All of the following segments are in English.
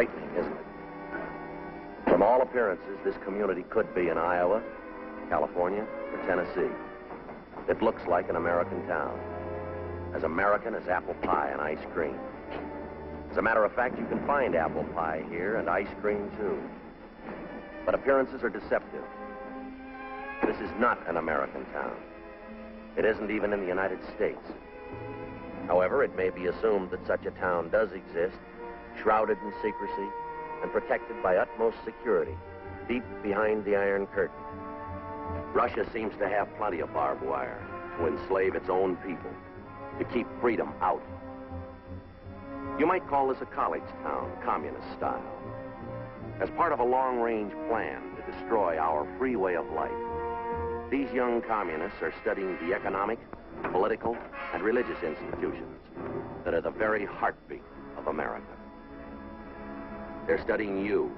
frightening, isn't it? From all appearances, this community could be in Iowa, California, or Tennessee. It looks like an American town. As American as apple pie and ice cream. As a matter of fact, you can find apple pie here and ice cream, too. But appearances are deceptive. This is not an American town. It isn't even in the United States. However, it may be assumed that such a town does exist, shrouded in secrecy and protected by utmost security, deep behind the Iron Curtain. Russia seems to have plenty of barbed wire to enslave its own people, to keep freedom out. You might call this a college town, communist style. As part of a long-range plan to destroy our free way of life, these young communists are studying the economic, political, and religious institutions that are the very heartbeat of America. They're studying you,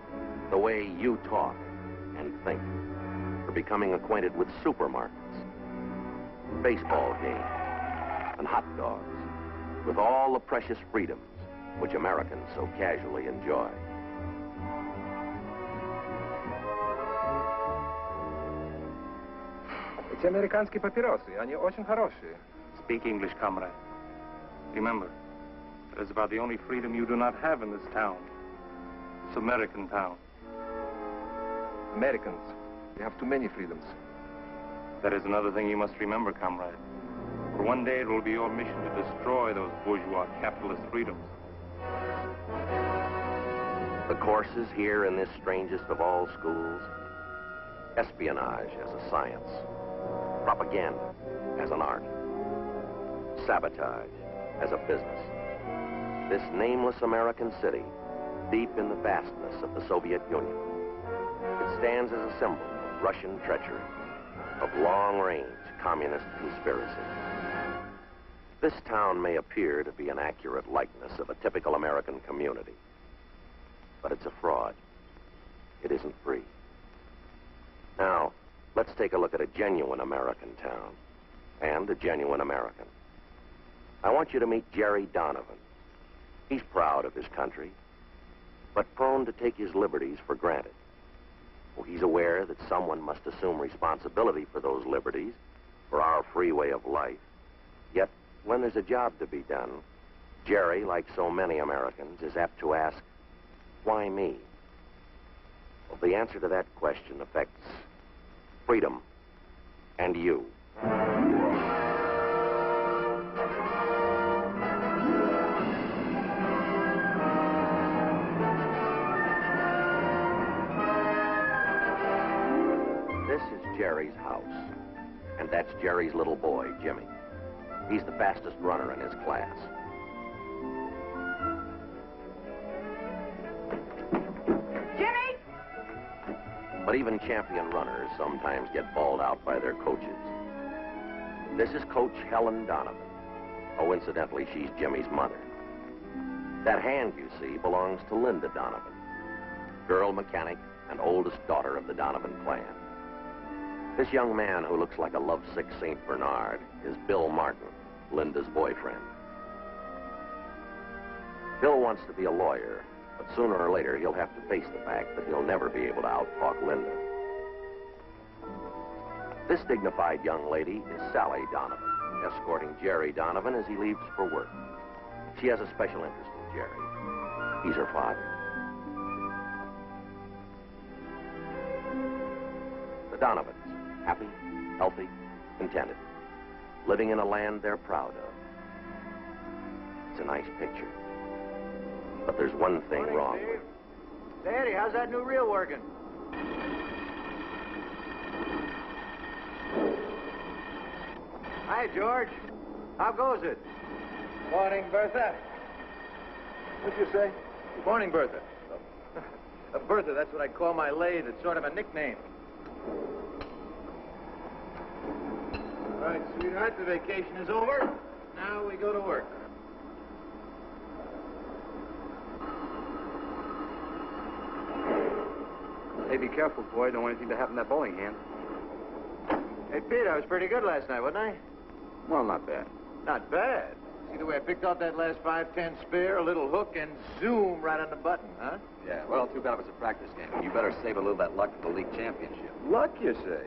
the way you talk and think. They're becoming acquainted with supermarkets, baseball games, and hot dogs, with all the precious freedoms which Americans so casually enjoy. Эти американские папиросы, они очень хорошие. Speak English, comrade. Remember, that is about the only freedom you do not have in this town. It's American town. Americans, we have too many freedoms. That is another thing you must remember, comrade. For one day it will be your mission to destroy those bourgeois capitalist freedoms. The courses here in this strangest of all schools: espionage as a science, propaganda as an art, sabotage as a business. This nameless American city, deep in the vastness of the Soviet Union, it stands as a symbol of Russian treachery, of long-range communist conspiracy. This town may appear to be an accurate likeness of a typical American community, but it's a fraud. It isn't free. Now, let's take a look at a genuine American town and a genuine American. I want you to meet Jerry Donovan. He's proud of his country, but prone to take his liberties for granted. Well, he's aware that someone must assume responsibility for those liberties, for our free way of life. Yet, when there's a job to be done, Jerry, like so many Americans, is apt to ask, why me? Well, the answer to that question affects freedom and you. This is Jerry's house, and that's Jerry's little boy, Jimmy. He's the fastest runner in his class. Jimmy! But even champion runners sometimes get bawled out by their coaches. This is Coach Helen Donovan. Oh, incidentally, she's Jimmy's mother. That hand you see belongs to Linda Donovan, girl mechanic and oldest daughter of the Donovan clan. This young man who looks like a lovesick St. Bernard is Bill Martin, Linda's boyfriend. Bill wants to be a lawyer, but sooner or later he'll have to face the fact that he'll never be able to outtalk Linda. This dignified young lady is Sally Donovan, escorting Jerry Donovan as he leaves for work. She has a special interest in Jerry. He's her father. The Donovans, happy, healthy, contented, living in a land they're proud of. It's a nice picture. But there's one thing wrong with it. Say, Eddie, how's that new reel working? Hi, George. How goes it? Morning, Bertha. What'd you say? Morning, Bertha. Bertha, that's what I call my lathe. It's sort of a nickname. All right, sweetheart, the vacation is over. Now we go to work. Hey, be careful, boy. Don't want anything to happen to that bowling hand. Hey, Pete, I was pretty good last night, wasn't I? Well, not bad. Not bad. See the way I picked out that last 5-10 spare, a little hook, and zoom right on the button, huh? Yeah, well, too bad it was a practice game. You better save a little of that luck for the league championship. Luck, you say?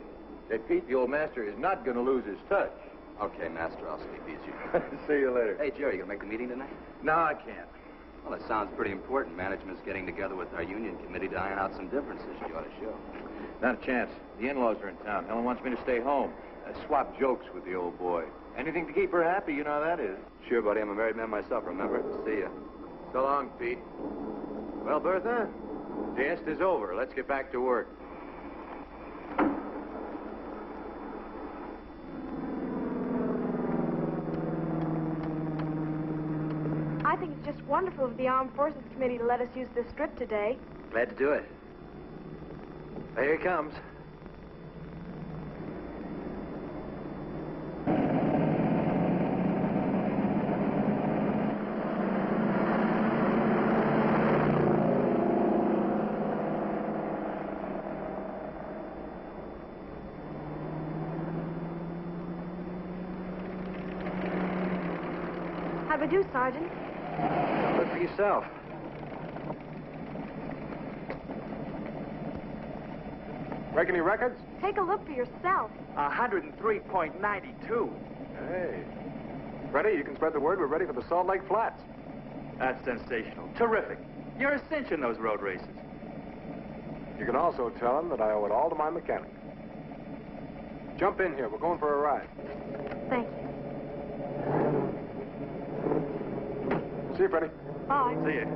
Hey, Pete, the old master is not going to lose his touch. Okay, Master, I'll sleep easy. See you later. Hey, Jerry, you gonna make the meeting tonight? No, I can't. Well, it sounds pretty important. Management's getting together with our union committee to iron out some differences you ought to show. Not a chance. The in-laws are in town. Helen wants me to stay home. Swap jokes with the old boy. Anything to keep her happy, you know how that is. Sure, buddy. I'm a married man myself, remember? See ya. So long, Pete. Well, Bertha, jest is over. Let's get back to work. I think it's just wonderful of the Armed Forces Committee to let us use this strip today. Glad to do it. Here he comes. How do we do, Sergeant? Look for yourself. Break any records? Take a look for yourself. 103.92. Hey. Freddie, you can spread the word. We're ready for the Salt Lake Flats. That's sensational. Terrific. You're a cinch in those road races. You can also tell them that I owe it all to my mechanic. Jump in here. We're going for a ride. Thank you. See you, Freddie. Bye. See you.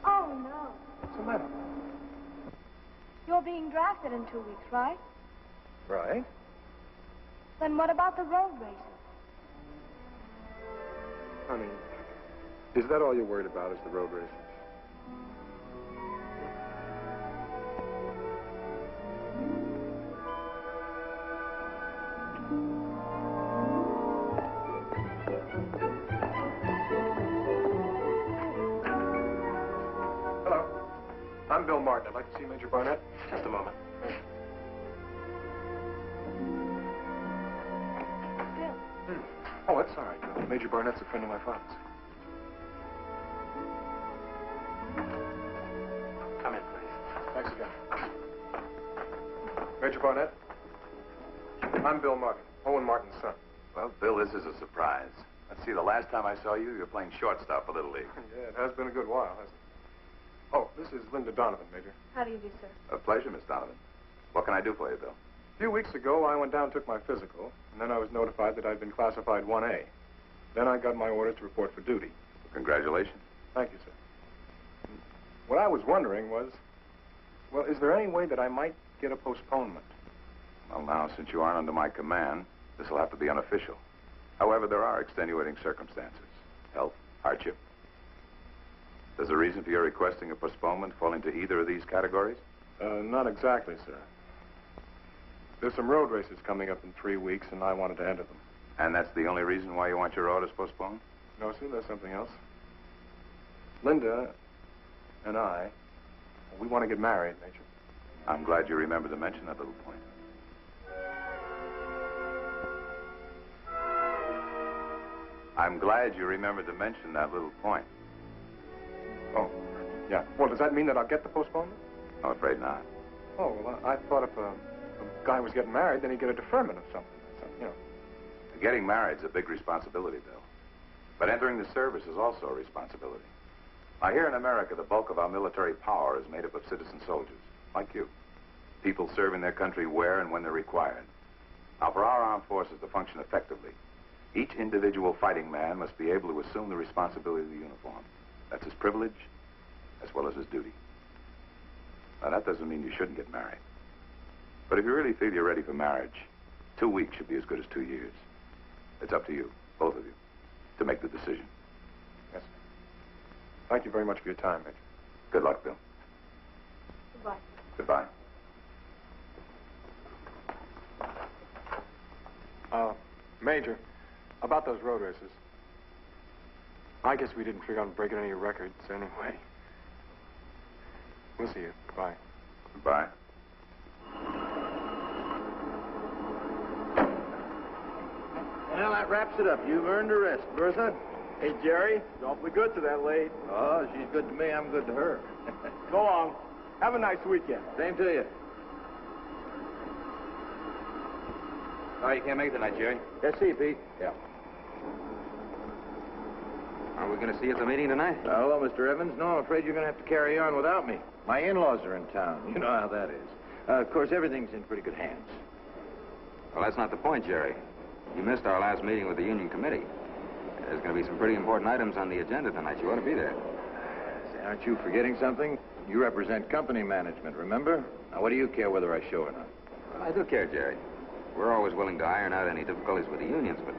Oh, no. What's the matter? You're being drafted in 2 weeks, right? Right. Then what about the road races? Honey, is that all you're worried about is the road races? Hello. I'm Bill Martin. I'd like to see Major Barnett. Just a moment. Bill. Oh, that's all right, Bill. Major Barnett's a friend of my father's. Come in, please. Thanks again. Major Barnett? I'm Bill Martin, Owen Martin's son. Well, Bill, this is a surprise. Let's see, the last time I saw you, you were playing shortstop for Little League. Yeah, it has been a good while, hasn't it? Oh, this is Linda Donovan, Major. How do you do, sir? A pleasure, Miss Donovan. What can I do for you, Bill? A few weeks ago, I went down and took my physical, and then I was notified that I'd been classified 1A. Then I got my orders to report for duty. Congratulations. Thank you, sir. What I was wondering was, well, is there any way that I might get a postponement? Well, now, since you aren't under my command, this will have to be unofficial. However, there are extenuating circumstances. Health, hardship. Does the reason for your requesting a postponement fall into either of these categories? Not exactly, sir. There's some road races coming up in 3 weeks, and I wanted to enter them. And that's the only reason why you want your orders postponed? No, sir, there's something else. Linda and I, we want to get married, Major. I'm glad you remembered to mention that little point. I'm glad you remembered to mention that little point. Oh, yeah. Well, does that mean that I'll get the postponement? I'm afraid not. Oh, well, I thought if a guy was getting married, then he'd get a deferment of something. You know. Getting married's a big responsibility, Bill. But entering the service is also a responsibility. Now, here in America, the bulk of our military power is made up of citizen soldiers, like you. People serving their country where and when they're required. Now, for our armed forces to function effectively, each individual fighting man must be able to assume the responsibility of the uniform. That's his privilege as well as his duty. Now, that doesn't mean you shouldn't get married. But if you really feel you're ready for marriage, 2 weeks should be as good as 2 years. It's up to you, both of you, to make the decision. Yes, sir. Thank you very much for your time, Major. Good luck, Bill. Goodbye. Goodbye. Major, about those road races. I guess we didn't figure on breaking any records anyway. We'll see you. Bye. Goodbye. Well, that wraps it up. You've earned a rest, Bertha. Hey, Jerry, it's awfully good to that lady. Oh, she's good to me. I'm good to her. So long. Have a nice weekend. Same to you. Oh, you can't make it tonight, Jerry. Yes, see, Pete. Yeah. Are we going to see you at the meeting tonight? Hello, Mr. Evans. No, I'm afraid you're going to have to carry on without me. My in-laws are in town. You know how that is. Of course, everything's in pretty good hands. Well, that's not the point, Jerry. You missed our last meeting with the union committee. There's going to be some pretty important items on the agenda tonight. You ought to be there. Say, aren't you forgetting something? You represent company management, remember? Now, what do you care whether I show or not? Well, I do care, Jerry. We're always willing to iron out any difficulties with the unions, but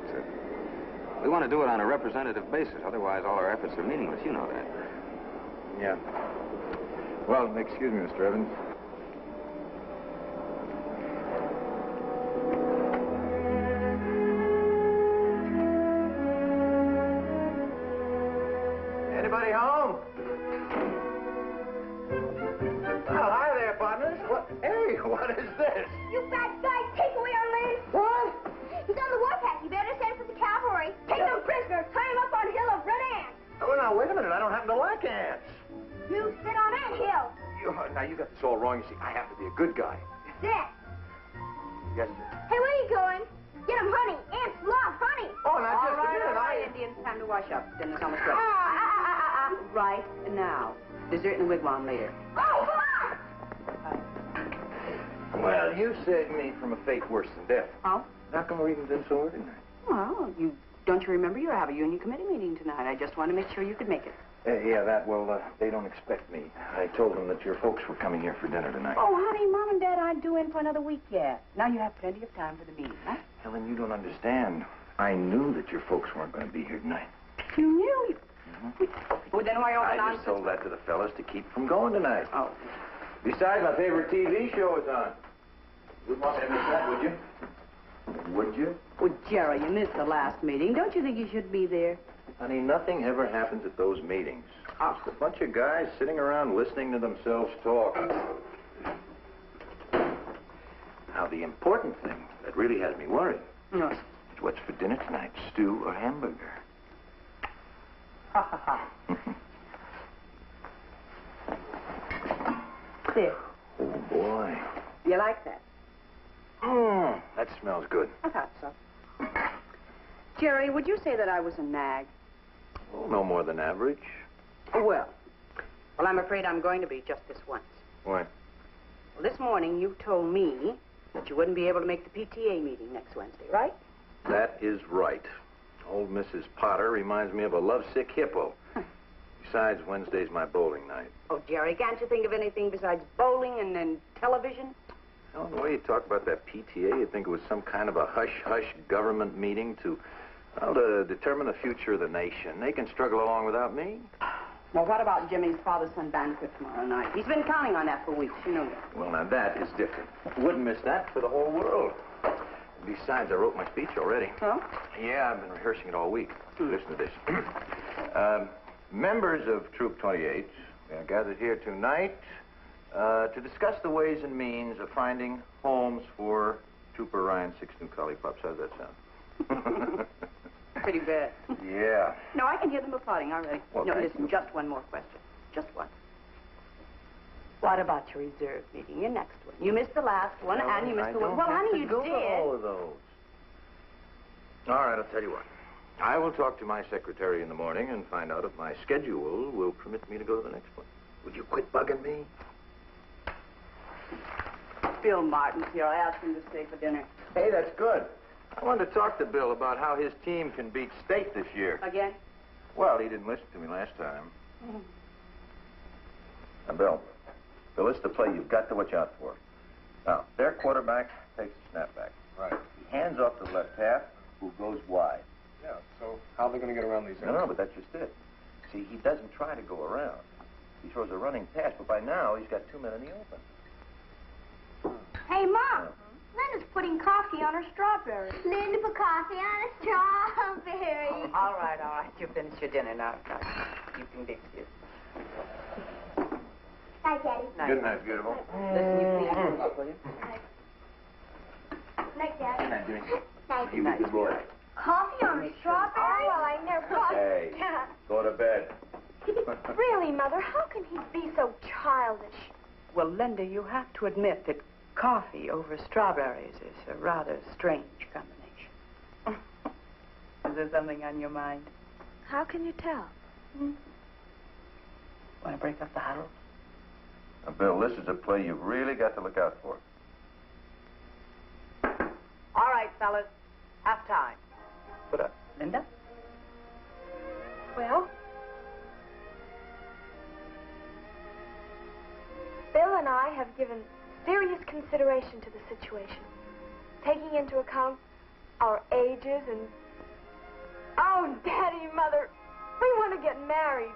we want to do it on a representative basis. Otherwise, all our efforts are meaningless. You know that. Yeah. Well, excuse me, Mr. Evans. Anybody home? Oh, hi there, partners. What? Hey, what is this? You bad guys, take away our land. What? He's on the warpath. You better send for the cavalry. Take them prisoners. Tie them up on Hill of Red Ants. Oh, now, wait a minute. I don't happen to like ants. You sit on that hill. Now, you got this all wrong. You see, I happen to be a good guy. Sit. Yes, sir. Hey, where are you going? Get them honey. Ants love honey. Oh, now, just a minute. All right, Indians, time to wash up. Dinner's almost ready. Right now. Dessert in the wigwam later. Oh, Well, you saved me from a fate worse than death. Oh? How come we're even been so ordinary? Well, don't you remember you have a union committee meeting tonight? I just wanted to make sure you could make it. They don't expect me. I told them that your folks were coming here for dinner tonight. Oh, honey, Mom and Dad aren't due in for another week yet. Now you have plenty of time for the meeting, huh? Helen, you don't understand. I knew that your folks weren't going to be here tonight. You knew? Well, then why all the I nonsense? just told that to the fellas to keep from going tonight. Oh. Besides, my favorite TV show is on. You'd want to miss that, would you? Would you? Well, Jerry, you missed the last meeting. Don't you think you should be there? Honey, nothing ever happens at those meetings. Just a bunch of guys sitting around listening to themselves talk. Now, the important thing that really has me worried What? is what's for dinner tonight, stew or hamburger? Ha, ha, ha. There. Oh, boy. You like that? That smells good. I thought so. Jerry, would you say that I was a nag? Oh, no more than average. Well, I'm afraid I'm going to be just this once. Why? Well, this morning you told me that you wouldn't be able to make the PTA meeting next Wednesday, right? That is right. Old Mrs. Potter reminds me of a lovesick hippo. Besides, Wednesday's my bowling night. Oh, Jerry, can't you think of anything besides bowling and television? Well, the way you talk about that PTA, you'd think it was some kind of a hush-hush government meeting to determine the future of the nation. They can struggle along without me. Well, what about Jimmy's father-son banquet tomorrow night? He's been counting on that for weeks, you know that. Well, now, that is different. Wouldn't miss that for the whole world. Besides, I wrote my speech already. Oh? Yeah, I've been rehearsing it all week. Listen to this. Members of Troop 28 are gathered here tonight to discuss the ways and means of finding homes for Trooper Ryan Sixton Collie Pups. How's that sound? Pretty bad. Yeah. No, I can hear them applauding already. Well, no, thank listen, you. just one more question. Just one. What about your reserve meeting, your next one? You missed the last one, and you missed the one. Well, honey, you go did. to all of those. All right, I'll tell you what. I will talk to my secretary in the morning and find out if my schedule will permit me to go to the next one. Would you quit bugging me? Bill Martin's here. I asked him to stay for dinner. Hey, that's good. I wanted to talk to Bill about how his team can beat State this year. Again? Well, he didn't listen to me last time. Now, Bill, this is the play you've got to watch out for. Now, their quarterback takes a snapback. Right. He hands off to the left half, who goes wide. Yeah, so how are they going to get around these No, but that's just it. See, he doesn't try to go around. He throws a running pass, but by now he's got two men in the open. Hey, Mom. Linda's putting coffee on her strawberries. Linda put coffee on a strawberry. All right. You finished your dinner now. You can be excused. Night, Daddy. Good night, beautiful. Listen, you please move up, will you? Night, Daddy. Night, Jimmy. Night. You be good boy. Coffee on a strawberry? Oh, well, I never... Hey, go to bed. Really, Mother, how can he be so childish? Well, Linda, you have to admit that coffee over strawberries is a rather strange combination. Is there something on your mind? How can you tell? Want to break up the huddle? Now, Bill, this is a play you've really got to look out for. All right, fellas. Half time. Put up. Linda? Well, Bill and I have given serious consideration to the situation, taking into account our ages and... Oh, Daddy, Mother, we want to get married.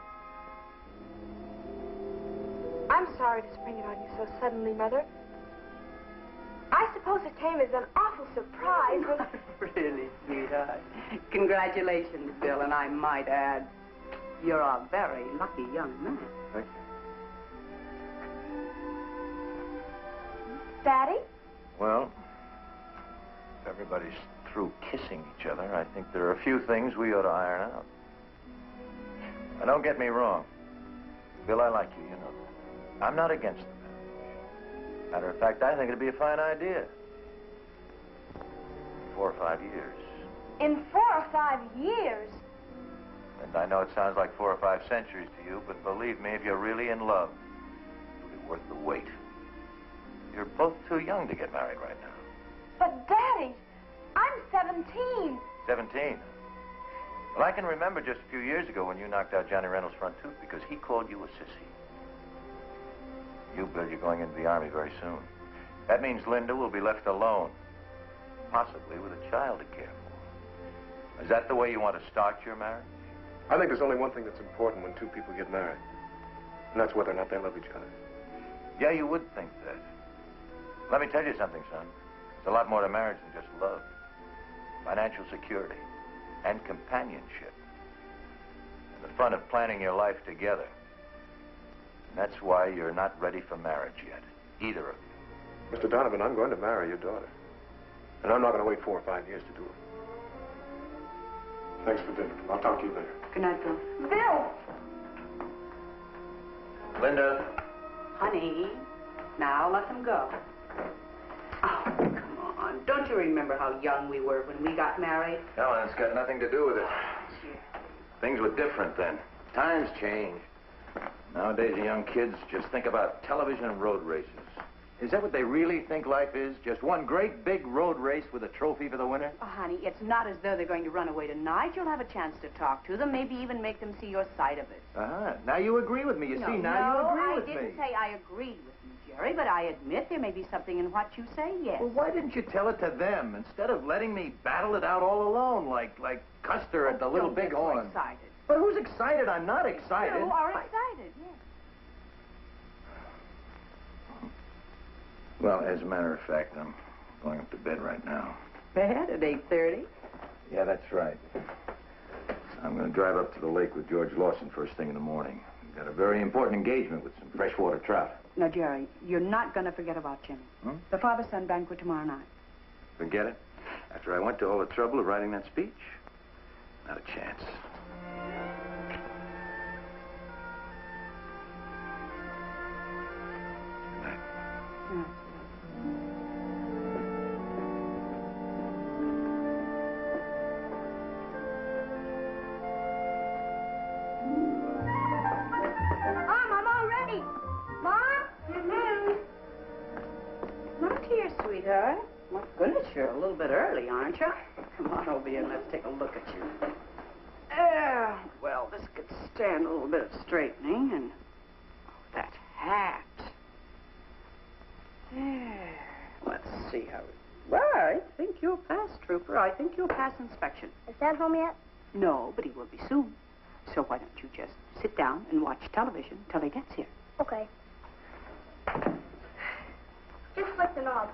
I'm sorry to spring it on you so suddenly, Mother. I suppose it came as an awful surprise when... Really, sweetheart. Congratulations, Bill, and I might add, you're a very lucky young man. Thank you. Daddy? Well, if everybody's through kissing each other, I think there are a few things we ought to iron out. Now, don't get me wrong. Bill, I like you know that. I'm not against the marriage. Matter of fact, I think it'd be a fine idea. 4 or 5 years. In 4 or 5 years? And I know it sounds like 4 or 5 centuries to you, but believe me, if you're really in love, it'll be worth the wait. You're both too young to get married right now. But, Daddy, I'm 17. 17? Well, I can remember just a few years ago when you knocked out Johnny Reynolds' front tooth because he called you a sissy. You, Bill, you're going into the Army very soon. That means Linda will be left alone, possibly with a child to care for. Is that the way you want to start your marriage? I think there's only one thing that's important when two people get married, and that's whether or not they love each other. Yeah, you would think that. Let me tell you something, son. There's a lot more to marriage than just love. Financial security and companionship. And the fun of planning your life together. And that's why you're not ready for marriage yet. Either of you. Mr. Donovan, I'm going to marry your daughter. And I'm not going to wait 4 or 5 years to do it. Thanks for dinner. I'll talk to you later. Good night, Bill. Bill! Linda. Honey, now let them go. Oh, come on. Don't you remember how young we were when we got married? Ellen, it's got nothing to do with it. Things were different then. Times change. Nowadays, the young kids just think about television and road races. Is that what they really think life is? Just one great big road race with a trophy for the winner? Oh, honey, it's not as though they're going to run away tonight. You'll have a chance to talk to them, maybe even make them see your side of it. Uh-huh. Now you agree with me. You see, now you agree with me. I didn't say I agreed with you, Jerry, but I admit there may be something in what you say, yes. Well, why didn't you tell it to them instead of letting me battle it out all alone like Custer at the Little Don't get so Bighorn? excited. But who's excited? I'm not excited. You are excited, yes. Well, as a matter of fact, I'm going up to bed right now. Bed at 8:30? Yeah, that's right. I'm going to drive up to the lake with George Lawson first thing in the morning. We've got a very important engagement with some freshwater trout. Now, Jerry, you're not going to forget about Jimmy. The father-son banquet tomorrow night. Forget it? After I went to all the trouble of writing that speech? Not a chance. Good night. Yeah. Mom, I'm all ready. Mom? Not here, sweetheart. My goodness, you're a little bit early, aren't you? Come on over here and let's take a look at you. Well, this could stand a little bit of straightening, and that hat. There. Let's see how. Well, I think you'll pass, Trooper. I think you'll pass inspection. Is Dad home yet? No, but he will be soon. So why don't you just sit down and watch television till he gets here? Okay. Just flick the knob.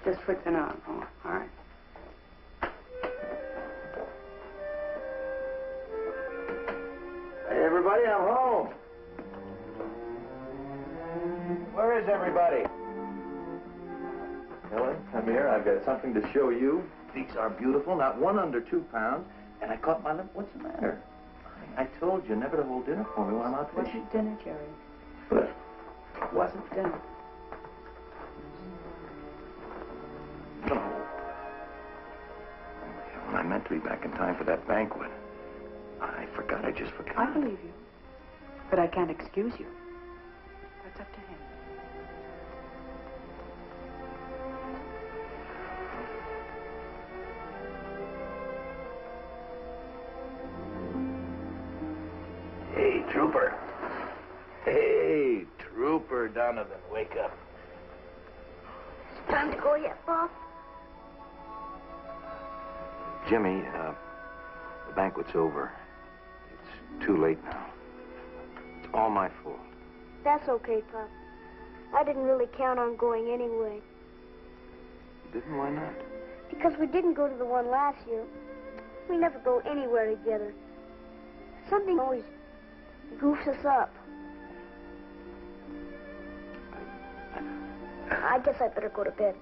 Just flick the knob. Oh, all right. Hey, everybody, I'm home. Where's everybody? Helen, come here. I've got something to show you. These are beautiful, not one under 2 pounds. And I caught my lip. What's the matter? I told you never to hold dinner for me when I'm out It fishing. wasn't dinner, Jerry. But It wasn't dinner. no. When I meant to be back in time for that banquet, I forgot. I just forgot. I believe you. But I can't excuse you. That's up to him. Hey, Trooper. Hey, Trooper Donovan, wake up. It's time to go yet, Bob? Jimmy, the banquet's over. It's too late now. It's all my fault. That's okay, Pop. I didn't really count on going anyway. You didn't? Why not? Because we didn't go to the one last year. We never go anywhere together. Something always goofs us up. I guess I better go to bed.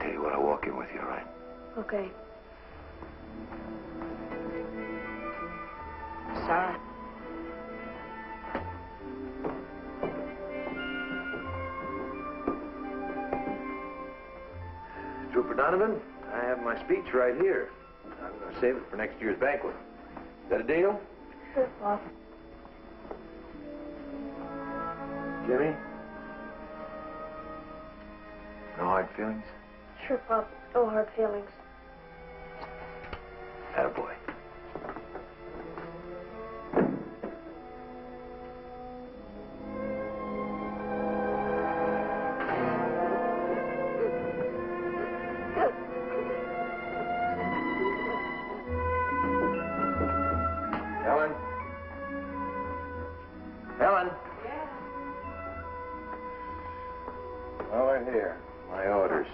Tell you what, I'll walk in with you, all right? Okay. Sorry. Trooper Donovan, I have my speech right here. I'm going to save it for next year's banquet. Is that a deal? Sure, Pop. Jimmy? No hard feelings? Sure, Pop. No hard feelings. Attaboy. Helen? Helen? Yeah. Well, they're here. My orders.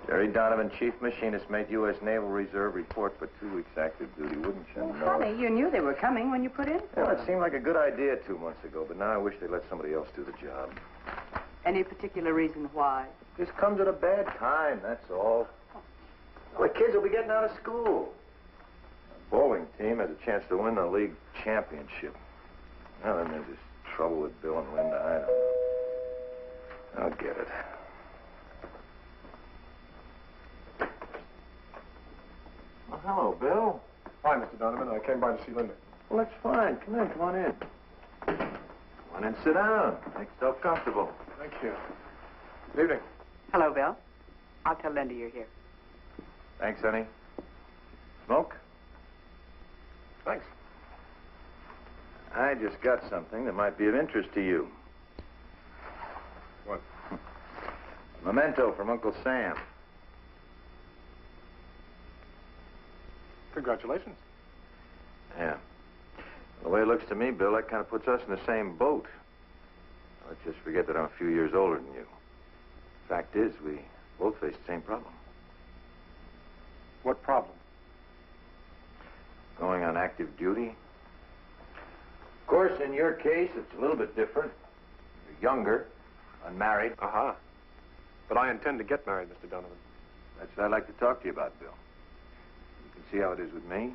Jerry Donovan, Chief Machinist, made U.S. Naval Reserve report for 2 weeks active duty. Wouldn't you Well, know? honey, you knew they were coming when you put in for Well, it them. seemed like a good idea 2 months ago, but now I wish they'd let somebody else do the job. Any particular reason why? Just comes at a bad time, that's all. Well, the kids will be getting out of school. The bowling team has a chance to win the league championship. Now, then there's this trouble with Bill and Linda. I'll get it. Well, hello, Bill. Hi, Mr. Donovan. I came by to see Linda. Well, that's fine. Come on in. Come on in, sit down. Make yourself comfortable. Thank you. Good evening. Hello, Bill. I'll tell Linda you're here. Thanks, honey. Smoke? Thanks. I just got something that might be of interest to you. What? A memento from Uncle Sam. Congratulations. Yeah. The way it looks to me, Bill, that kind of puts us in the same boat. Let's just forget that I'm a few years older than you. Fact is, we both face the same problem. What problem? Going on active duty. Of course, in your case, it's a little bit different. You're younger, unmarried. Aha. But I intend to get married, Mr. Donovan. That's what I'd like to talk to you about, Bill. You can see how it is with me.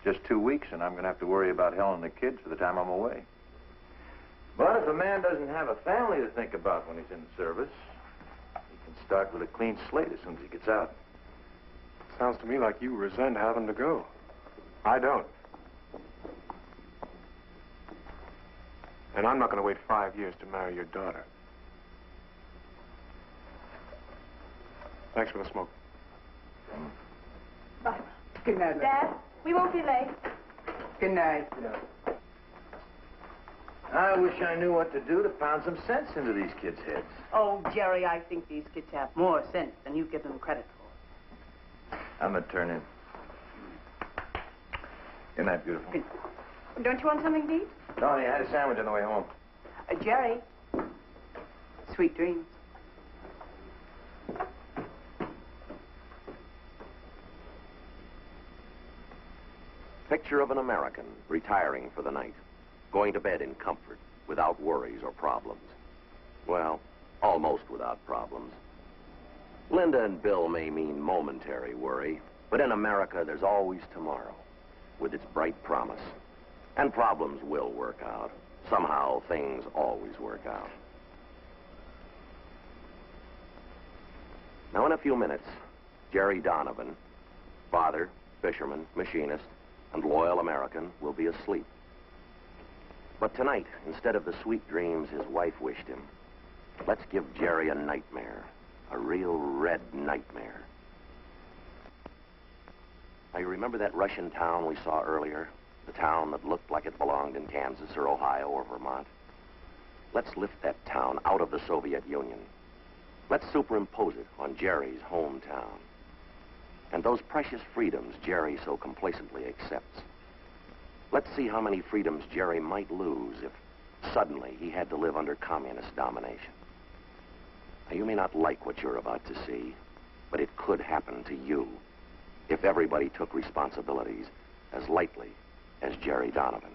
Just 2 weeks, and I'm going to have to worry about Helen and the kids for the time I'm away. But if a man doesn't have a family to think about when he's in the service, he can start with a clean slate as soon as he gets out. Sounds to me like you resent having to go. I don't. And I'm not going to wait 5 years to marry your daughter. Thanks for the smoke. Bye. Good night, Dad, we won't be late. Good night. I wish I knew what to do to pound some sense into these kids' heads. Oh, Jerry, I think these kids have more sense than you give them credit for. I'm going to turn in. Good night, beautiful. Don't you want something to eat? No, I had a sandwich on the way home. Jerry, sweet dreams. Picture of an American retiring for the night. going to bed in comfort, without worries or problems. Well, almost without problems. Linda and Bill may mean momentary worry, but in America, there's always tomorrow, with its bright promise. And problems will work out. Somehow, things always work out. Now, in a few minutes, Jerry Donovan, father, fisherman, machinist, and loyal American, will be asleep. But tonight, instead of the sweet dreams his wife wished him, let's give Jerry a nightmare, a real red nightmare. Now, you remember that Russian town we saw earlier? The town that looked like it belonged in Kansas or Ohio or Vermont? Let's lift that town out of the Soviet Union. Let's superimpose it on Jerry's hometown. And those precious freedoms Jerry so complacently accepts. Let's see how many freedoms Jerry might lose if suddenly he had to live under communist domination. Now, you may not like what you're about to see, but it could happen to you if everybody took responsibilities as lightly as Jerry Donovan.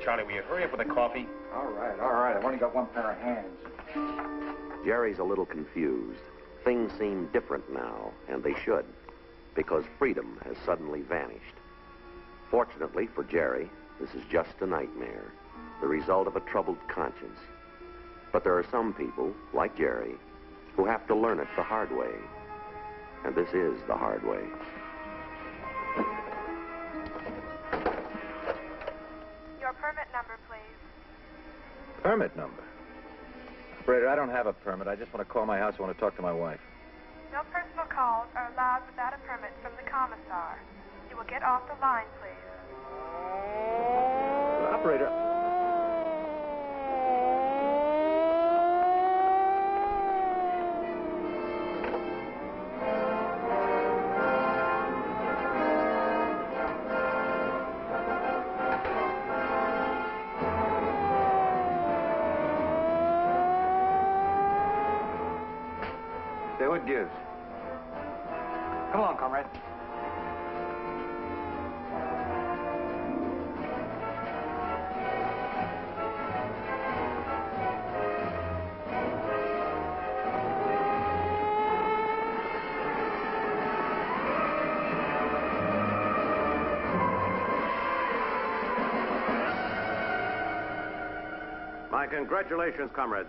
Charlie, will you hurry up with the coffee? All right. I've only got one pair of hands. Jerry's a little confused. Things seem different now, and they should, because freedom has suddenly vanished. Fortunately for Jerry, this is just a nightmare, the result of a troubled conscience. But there are some people, like Jerry, who have to learn it the hard way. And this is the hard way. Permit number, please. Permit number? Operator, I don't have a permit. I just want to call my house. I want to talk to my wife. No personal calls are allowed without a permit from the commissar. You will get off the line, please. Operator... Say what gives. Come along, comrade. My congratulations, comrades.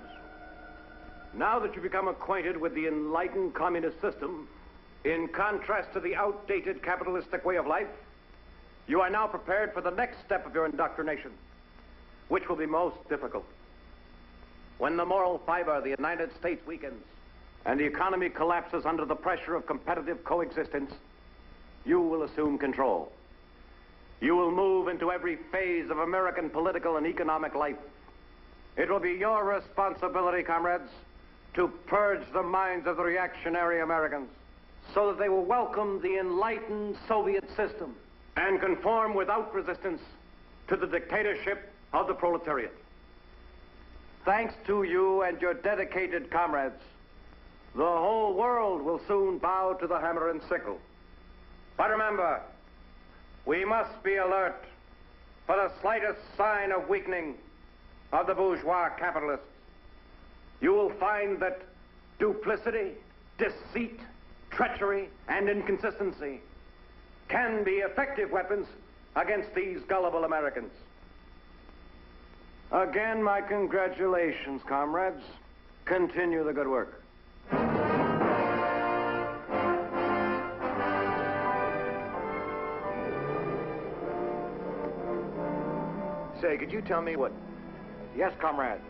Now that you've become acquainted with the enlightened communist system, in contrast to the outdated capitalistic way of life, you are now prepared for the next step of your indoctrination, which will be most difficult. When the moral fiber of the United States weakens and the economy collapses under the pressure of competitive coexistence, you will assume control. You will move into every phase of American political and economic life. It will be your responsibility, comrades, to purge the minds of the reactionary Americans so that they will welcome the enlightened Soviet system and conform without resistance to the dictatorship of the proletariat. Thanks to you and your dedicated comrades, the whole world will soon bow to the hammer and sickle. But remember, we must be alert for the slightest sign of weakening of the bourgeois capitalists. You will find that duplicity, deceit, treachery, and inconsistency can be effective weapons against these gullible Americans. Again, my congratulations, comrades. Continue the good work. Say, could you tell me what... Yes, comrade.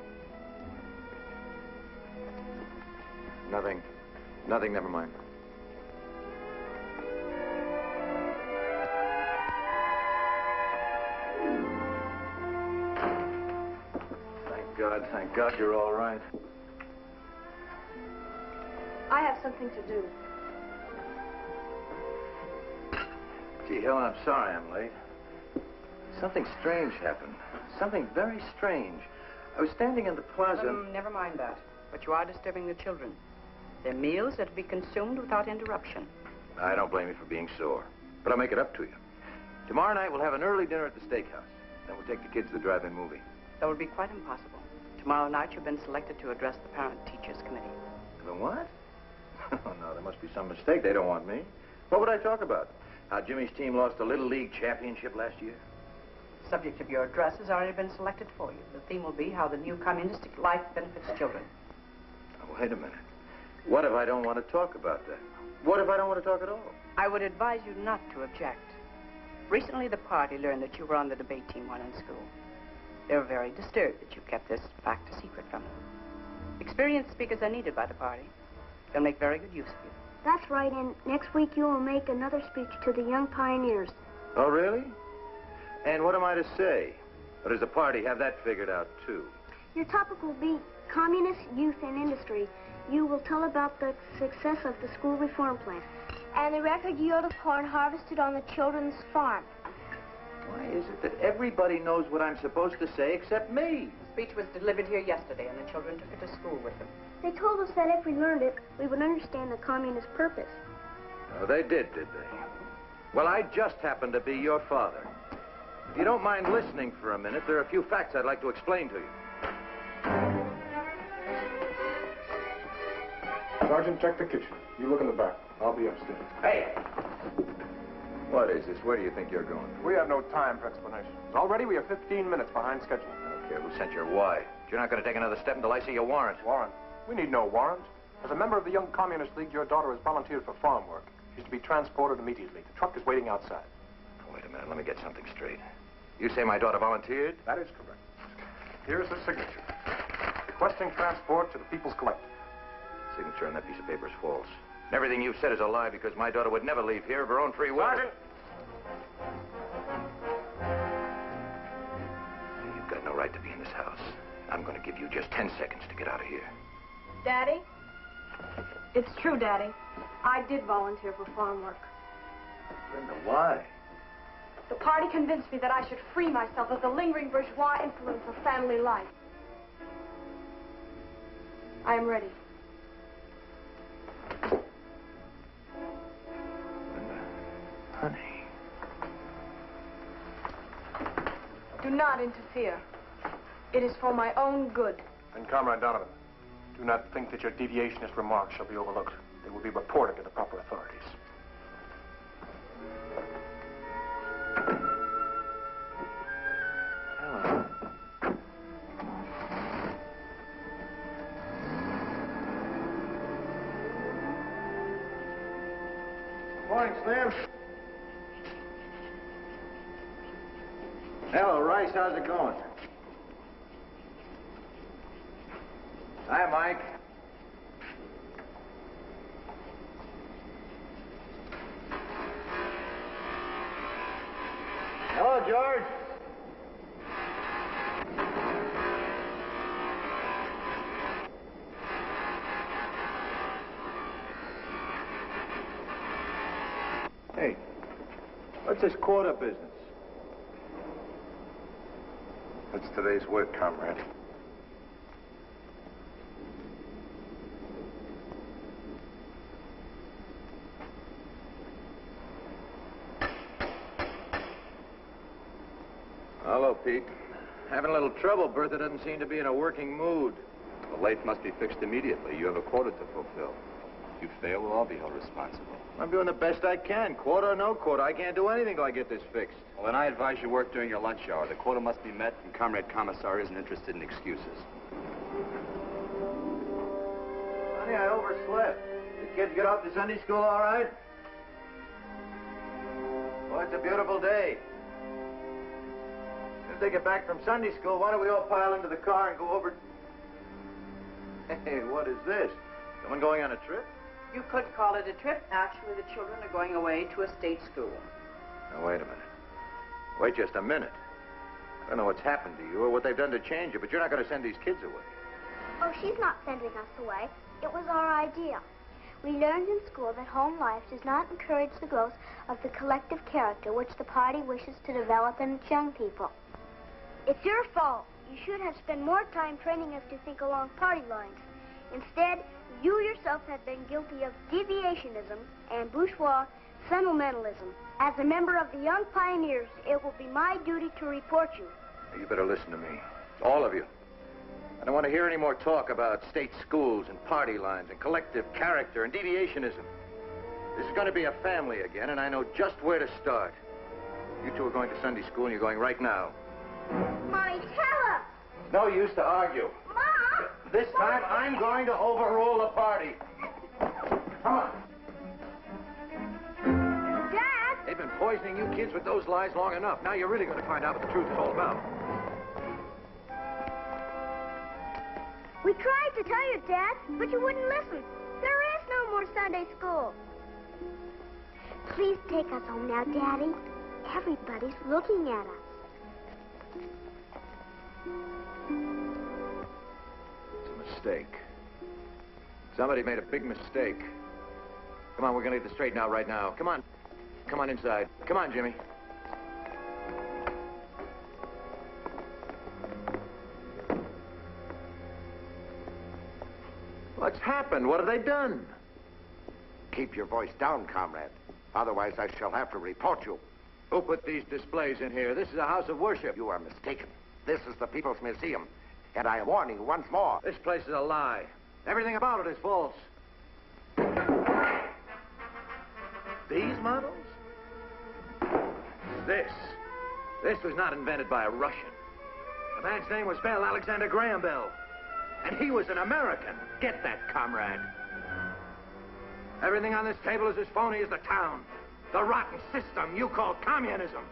Nothing. Nothing, never mind. Thank God you're all right. I have something to do. Gee, Helen, I'm sorry I'm late. Something strange happened. Something very strange. I was standing in the plaza... Never mind that. But you are disturbing the children. Their meals are to be consumed without interruption. I don't blame you for being sore, but I'll make it up to you. Tomorrow night, we'll have an early dinner at the steakhouse. Then we'll take the kids to the drive-in movie. That would be quite impossible. Tomorrow night, you've been selected to address the Parent-Teachers Committee. The what? Oh, no, there must be some mistake. They don't want me. What would I talk about? How Jimmy's team lost a Little League championship last year? The subject of your address has already been selected for you. The theme will be how the new communistic life benefits children. Oh, wait a minute. What if I don't want to talk about that? What if I don't want to talk at all? I would advise you not to object. Recently, the party learned that you were on the debate team while in school. They were very disturbed that you kept this fact a secret from them. Experienced speakers are needed by the party. They'll make very good use of you. That's right, and next week you will make another speech to the young pioneers. Oh, really? And what am I to say? Or does the party have that figured out, too? Your topic will be Communist Youth and Industry. You will tell about the success of the school reform plan. And the record yield of corn harvested on the children's farm. Why is it that everybody knows what I'm supposed to say except me? The speech was delivered here yesterday, and the children took it to school with them. They told us that if we learned it, we would understand the communist purpose. Oh, they did they? Well, I just happen to be your father. If you don't mind listening for a minute, there are a few facts I'd like to explain to you. Sergeant, check the kitchen. You look in the back. I'll be upstairs. Hey! What is this? Where do you think you're going? We have no time for explanations. Already we are 15 minutes behind schedule. I don't care who sent your why. You're not going to take another step until I see your warrant. Warrant? We need no warrant. As a member of the Young Communist League, your daughter has volunteered for farm work. She's to be transported immediately. The truck is waiting outside. Wait a minute. Let me get something straight. You say my daughter volunteered? That is correct. Here's the signature. Requesting transport to the People's Collective. Signature on that piece of paper is false. And everything you've said is a lie because my daughter would never leave here of her own free will. Sergeant! You've got no right to be in this house. I'm going to give you just 10 seconds to get out of here. Daddy? It's true, Daddy. I did volunteer for farm work. Brenda, why? The party convinced me that I should free myself of the lingering bourgeois influence of family life. I am ready. Brenda, honey. Do not interfere. It is for my own good. And Comrade Donovan, do not think that your deviationist remarks shall be overlooked. They will be reported to the proper authorities. Morning, Slim. Hello, Rice. How's it going? Hi, Mike. Hello, George. Hey, what's this quota business? That's today's work, comrade. Hello, Pete. Having a little trouble. Bertha doesn't seem to be in a working mood. The lathe must be fixed immediately. You have a quota to fulfill. If you fail, we'll all be held responsible. I'm doing the best I can. Quota or no quota, I can't do anything till I get this fixed. Well, then I advise you work during your lunch hour. The quota must be met, and Comrade Commissar isn't interested in excuses. Honey, I overslept. The kids get off to Sunday school all right? Well, it's a beautiful day. If they get back from Sunday school, why don't we all pile into the car and go over... Hey, what is this? Someone going on a trip? You could call it a trip. Actually, the children are going away to a state school. Now, wait a minute. Wait just a minute. I don't know what's happened to you or what they've done to change you, but you're not going to send these kids away. Oh, she's not sending us away. It was our idea. We learned in school that home life does not encourage the growth of the collective character which the party wishes to develop in its young people. It's your fault. You should have spent more time training us to think along party lines. Instead, you yourself have been guilty of deviationism and bourgeois sentimentalism. As a member of the Young Pioneers, it will be my duty to report you. Now, you better listen to me. All of you. I don't want to hear any more talk about state schools and party lines and collective character and deviationism. This is going to be a family again, and I know just where to start. You two are going to Sunday school, and you're going right now. Mommy, tell us! No use to argue. Mom! This time, I'm going to overrule the party. Come on. Dad! They've been poisoning you kids with those lies long enough. Now you're really going to find out what the truth is all about. We tried to tell you, Dad, but you wouldn't listen. There is no more Sunday school. Please take us home now, Daddy. Everybody's looking at us. It's a mistake. Somebody made a big mistake. Come on, we're going to get this straightened out right now. Come on. Come on inside. Come on, Jimmy. What's happened? What have they done? Keep your voice down, comrade. Otherwise, I shall have to report you. Who put these displays in here? This is a house of worship. You are mistaken. This is the People's Museum. And I warn you once more. This place is a lie. Everything about it is false. These models? This was not invented by a Russian. The man's name was Bell, Alexander Graham Bell. And he was an American. Get that, comrade. Everything on this table is as phony as the town. The rotten system you call communism.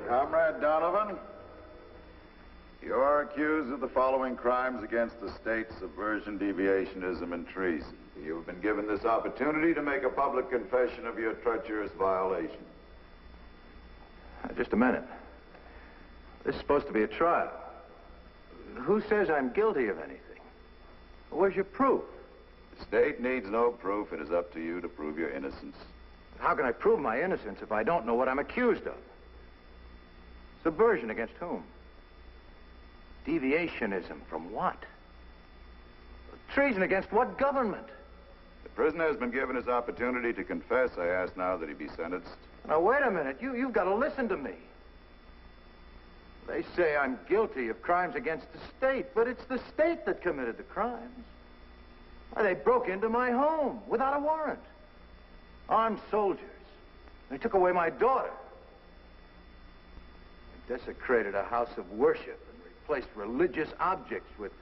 Comrade Donovan, you are accused of the following crimes against the state: subversion, deviationism, and treason. You have been given this opportunity to make a public confession of your treacherous violation. Just a minute. This is supposed to be a trial. Who says I'm guilty of anything? Where's your proof? The state needs no proof. It is up to you to prove your innocence. How can I prove my innocence if I don't know what I'm accused of? Subversion against whom? Deviationism from what? Treason against what government? The prisoner has been given his opportunity to confess. I ask now that he be sentenced. Now, wait a minute. You've got to listen to me. They say I'm guilty of crimes against the state, but it's the state that committed the crimes. Why, they broke into my home without a warrant. Armed soldiers. They took away my daughter. They desecrated a house of worship and replaced religious objects with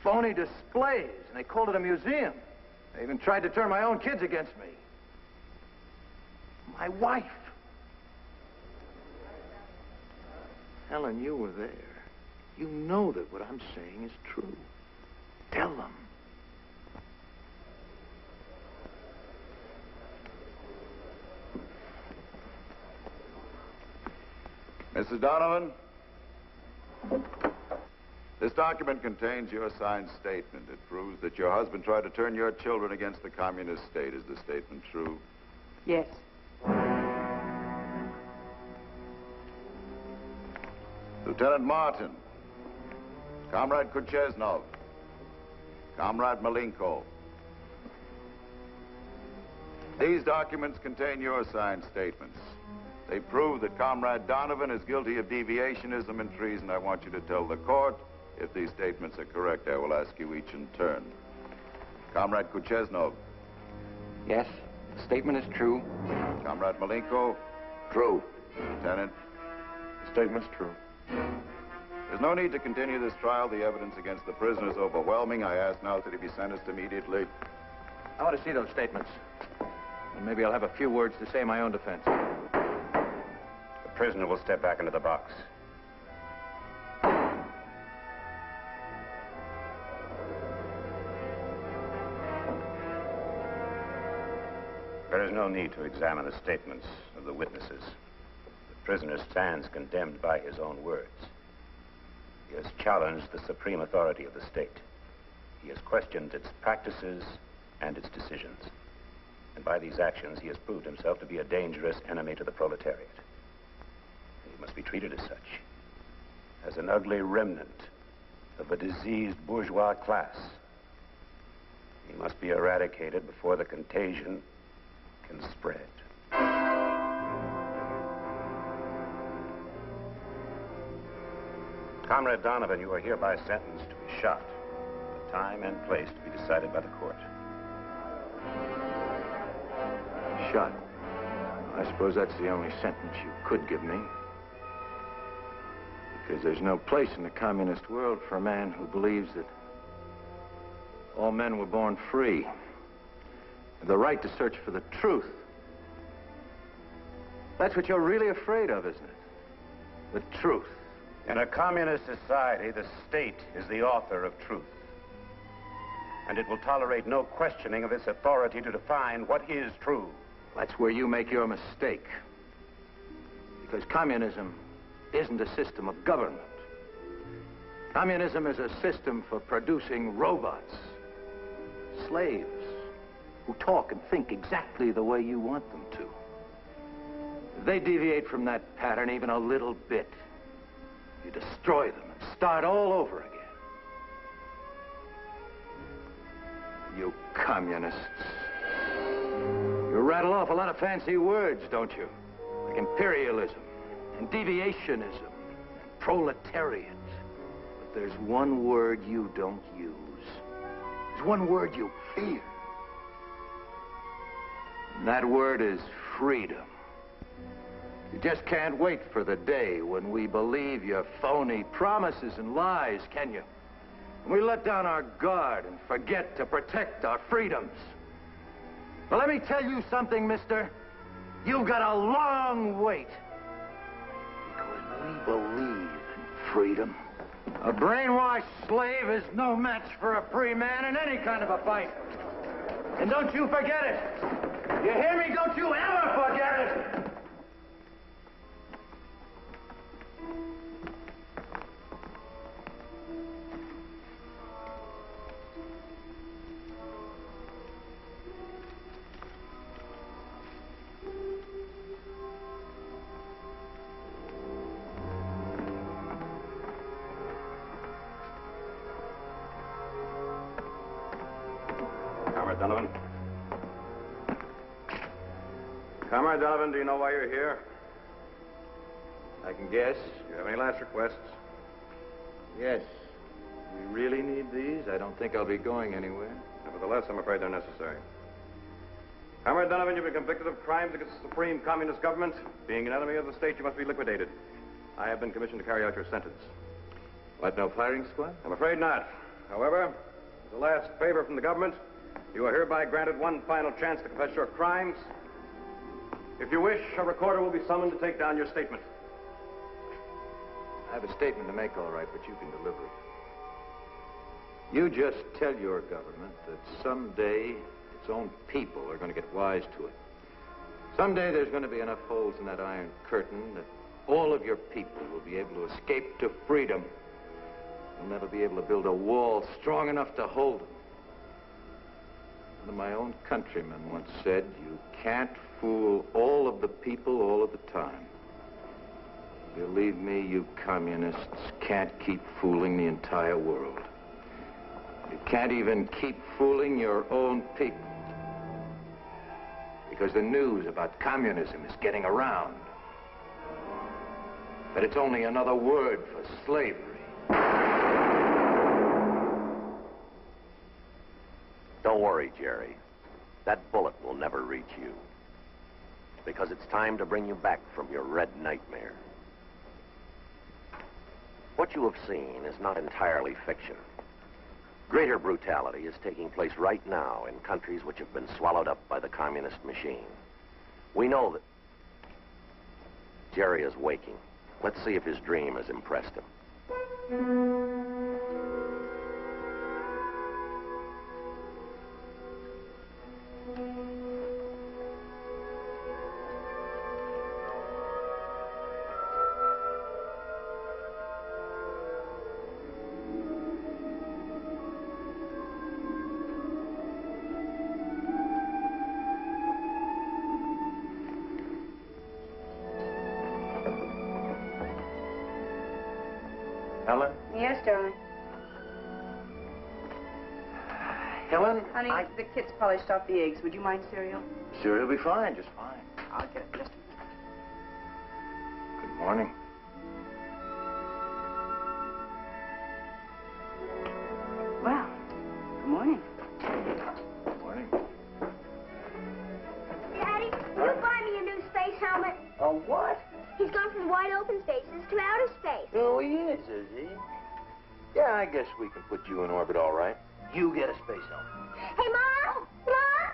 phony displays, and they called it a museum. They even tried to turn my own kids against me. My wife. Helen, you were there. You know that what I'm saying is true. Tell them. Mrs. Donovan, this document contains your signed statement. It proves that your husband tried to turn your children against the communist state. Is the statement true? Yes. Lieutenant Martin, Comrade Kucheznov, Comrade Malenko. These documents contain your signed statements. They prove that Comrade Donovan is guilty of deviationism and treason. I want you to tell the court if these statements are correct. I will ask you each in turn. Comrade Kucheznov. Yes, the statement is true. Comrade Malenko? True. Lieutenant? The statement's true. There's no need to continue this trial. The evidence against the prisoner is overwhelming. I ask now that he be sentenced immediately. I want to see those statements. And maybe I'll have a few words to say in my own defense. The prisoner will step back into the box. There is no need to examine the statements of the witnesses. The prisoner stands condemned by his own words. He has challenged the supreme authority of the state. He has questioned its practices and its decisions. And by these actions, he has proved himself to be a dangerous enemy to the proletariat. And he must be treated as such, as an ugly remnant of a diseased bourgeois class. He must be eradicated before the contagion can spread. Comrade Donovan, you are hereby sentenced to be shot. The time and place to be decided by the court. Shot. I suppose that's the only sentence you could give me. Because there's no place in the communist world for a man who believes that all men were born free. Have the right to search for the truth. That's what you're really afraid of, isn't it? The truth. In a communist society, the state is the author of truth. And it will tolerate no questioning of its authority to define what is true. That's where you make your mistake. Because communism isn't a system of government. Communism is a system for producing robots, slaves, who talk and think exactly the way you want them to. If they deviate from that pattern even a little bit, you destroy them and start all over again. You communists. You rattle off a lot of fancy words, don't you? Like imperialism and deviationism and proletariat. But there's one word you don't use. There's one word you fear. And that word is freedom. You just can't wait for the day when we believe your phony promises and lies, can you? And we let down our guard and forget to protect our freedoms. Well, let me tell you something, mister. You've got a long wait. Because we believe in freedom. A brainwashed slave is no match for a free man in any kind of a fight. And don't you forget it. You hear me? Don't you ever forget it! Comrade Donovan. Comrade Donovan, do you know why you're here? I can guess. Do you have any last requests? Yes. We really need these? I don't think I'll be going anywhere. Nevertheless, I'm afraid they're necessary. Comrade Donovan, you've been convicted of crimes against the Supreme Communist Government. Being an enemy of the state, you must be liquidated. I have been commissioned to carry out your sentence. What, no firing squad? I'm afraid not. However, as a last favor from the government, you are hereby granted one final chance to confess your crimes. If you wish, a recorder will be summoned to take down your statement. I have a statement to make, all right, but you can deliver it. You just tell your government that someday its own people are going to get wise to it. Someday there's going to be enough holes in that iron curtain that all of your people will be able to escape to freedom. You'll never be able to build a wall strong enough to hold them. One of my own countrymen once said, you can't fool all of the people all of the time. Believe me, you communists can't keep fooling the entire world. You can't even keep fooling your own people. Because the news about communism is getting around. But it's only another word for slavery. Don't worry, Jerry. that bullet will never reach you. Because it's time to bring you back from your red nightmare. What you have seen is not entirely fiction. Greater brutality is taking place right now in countries which have been swallowed up by the communist machine. We know that Jerry is waking. Let's see if his dream has impressed him. Helen? Yes, darling. Helen? Honey, the kids polished off the eggs. Would you mind cereal? Sure, he'll be fine, just fine. I'll get it just a minute. Good morning. Well, good morning. Good morning. Daddy, will you buy me a new space helmet? A what? He's gone from wide open spaces to outer space. Oh, he is he? Yeah, I guess we can put you in orbit all right. You get a space helmet. Hey, Mom! Mom!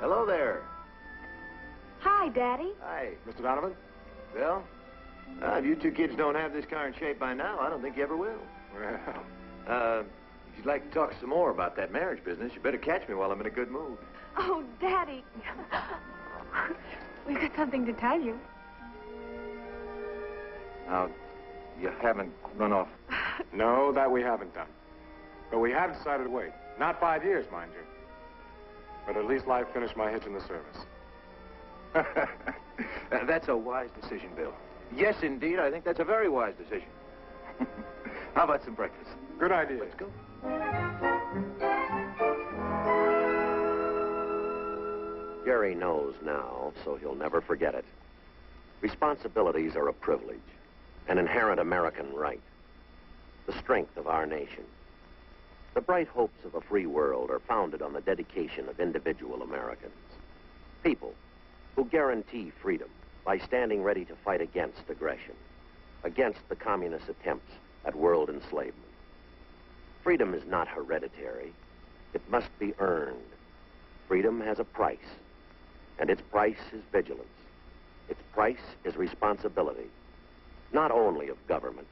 Hello there. Hi, Daddy. Hi. Mr. Donovan? Bill? If you two kids don't have this car in shape by now, I don't think you ever will. Well, if you'd like to talk some more about that marriage business, you better catch me while I'm in a good mood. Oh, Daddy. We've got something to tell you. Now, you haven't run off. No, that we haven't done. But we have decided to wait. Not 5 years, mind you. But at least I've finished my hitch in the service. That's a wise decision, Bill. Yes, indeed, I think that's a very wise decision. How about some breakfast? Good idea. Let's go. Jerry knows now, so he'll never forget it. Responsibilities are a privilege, an inherent American right, the strength of our nation. The bright hopes of a free world are founded on the dedication of individual Americans. People who guarantee freedom by standing ready to fight against aggression, against the communist attempts at world enslavement. Freedom is not hereditary. It must be earned. Freedom has a price, and its price is vigilance. Its price is responsibility, not only of government,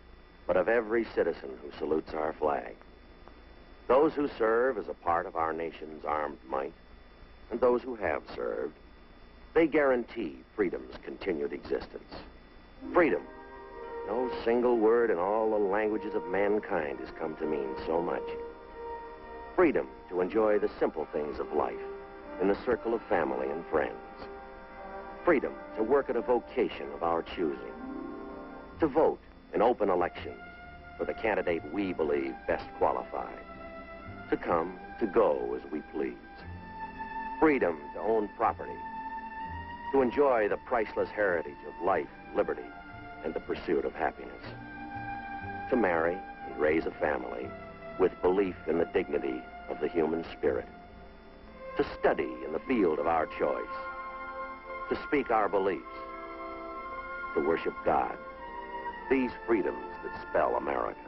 but of every citizen who salutes our flag. Those who serve as a part of our nation's armed might, and those who have served, they guarantee freedom's continued existence. Freedom. No single word in all the languages of mankind has come to mean so much. Freedom to enjoy the simple things of life in the circle of family and friends. Freedom to work at a vocation of our choosing. To vote in open elections for the candidate we believe best qualified. To come, to go as we please. Freedom to own property. To enjoy the priceless heritage of life, liberty, and the pursuit of happiness. To marry and raise a family with belief in the dignity of the human spirit. To study in the field of our choice. To speak our beliefs. To worship God. These freedoms that spell America.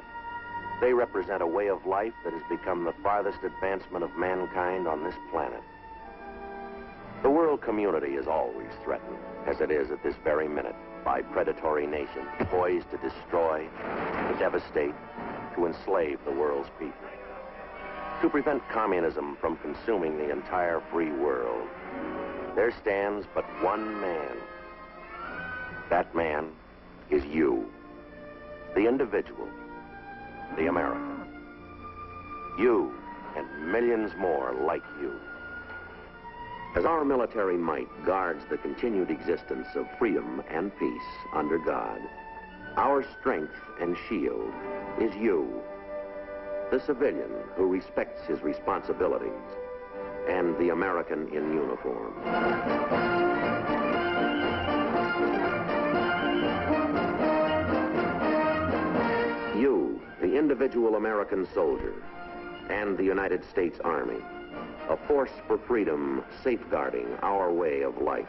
They represent a way of life that has become the farthest advancement of mankind on this planet. The world community is always threatened, as it is at this very minute, by predatory nations poised to destroy, to devastate, to enslave the world's people. To prevent communism from consuming the entire free world, there stands but one man. That man is you, the individual, the American. You and millions more like you. As our military might guards the continued existence of freedom and peace under God, our strength and shield is you. the civilian who respects his responsibilities, and the American in uniform. You, the individual American soldier, and the United States Army, a force for freedom safeguarding our way of life.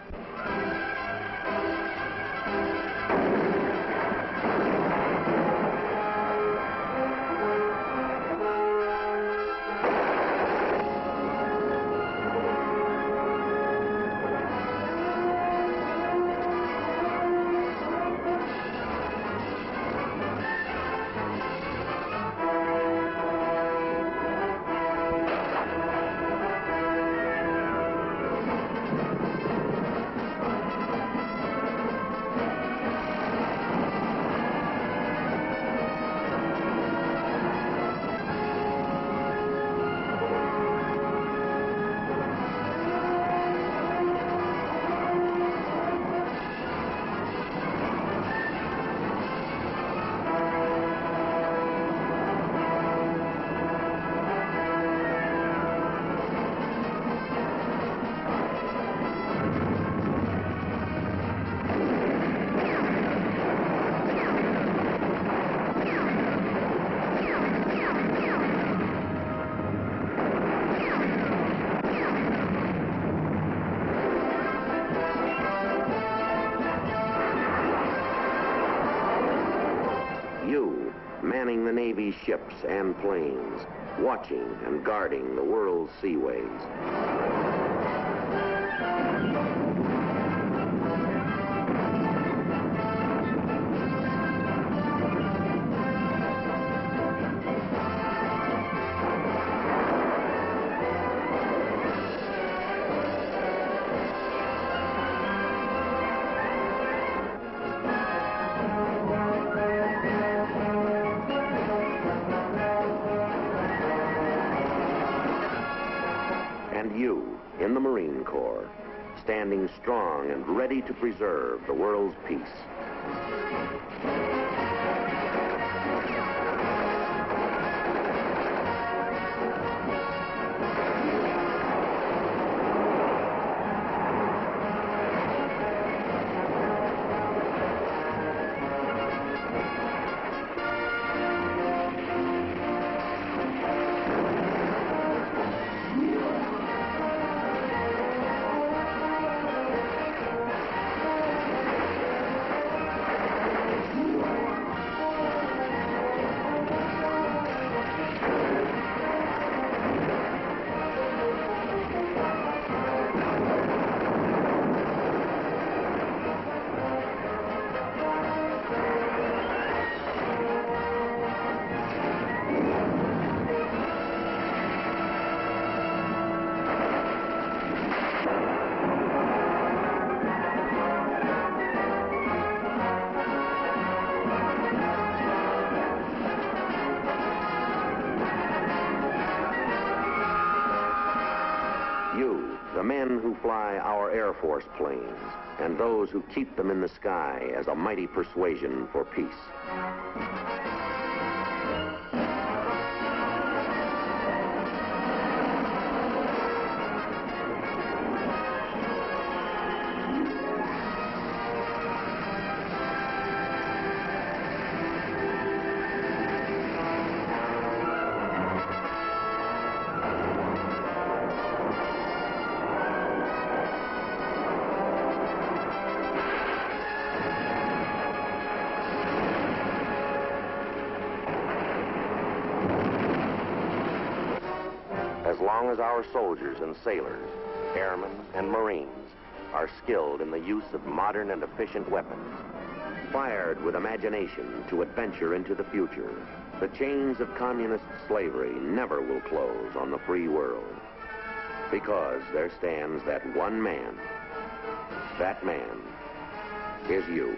You, manning the Navy's ships and planes, watching and guarding the world's seaways. And you, in the Marine Corps, standing strong and ready to preserve the world's peace. You, the men who fly our Air Force planes, and those who keep them in the sky as a mighty persuasion for peace. As long as our soldiers and sailors, airmen and Marines are skilled in the use of modern and efficient weapons, fired with imagination to adventure into the future, the chains of communist slavery never will close on the free world. Because there stands that one man. That man is you.